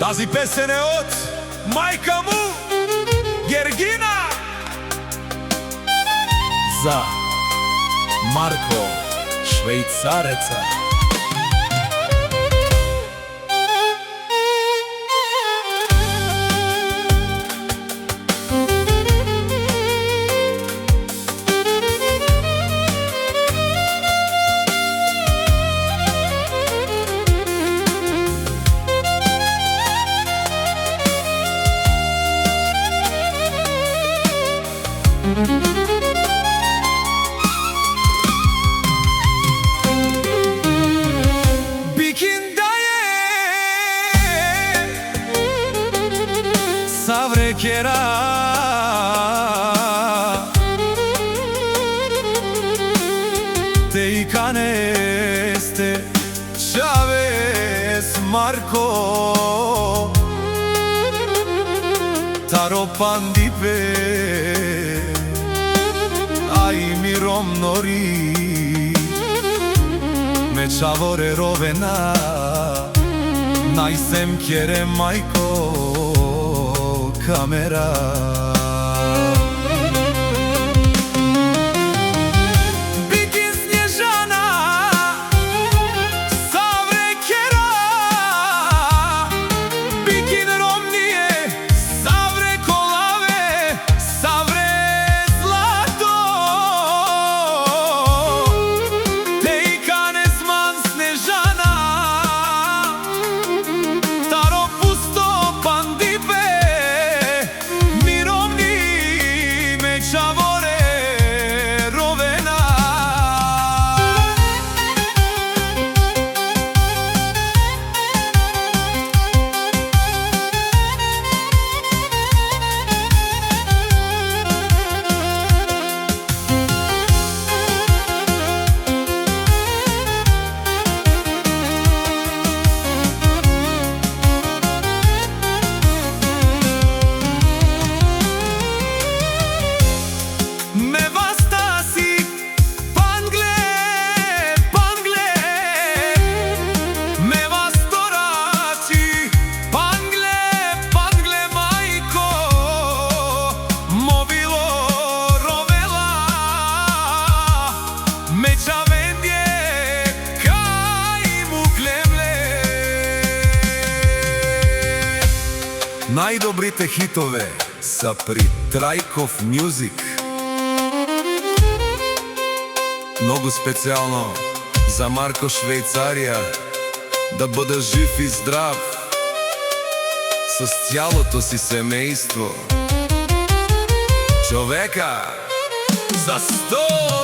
Тази песен е од мајка му, Гергина. За Марко Швајцареца. Savrekera te ikaneste Chavez Marco Taropandipe ai mirom nori me chavore rovena naisem kjere majko kamera. Bikin Snježana Savrekera Bikin Romnije Savre kolave Savre zlato Te ikanesman Snježana Taro pusto pandipe Најдобрите хитове са при Трајков Мјузик. Многу специјално за Марко Швајцарија, да буде жив и здрав со цялото си семејство. Човека за 100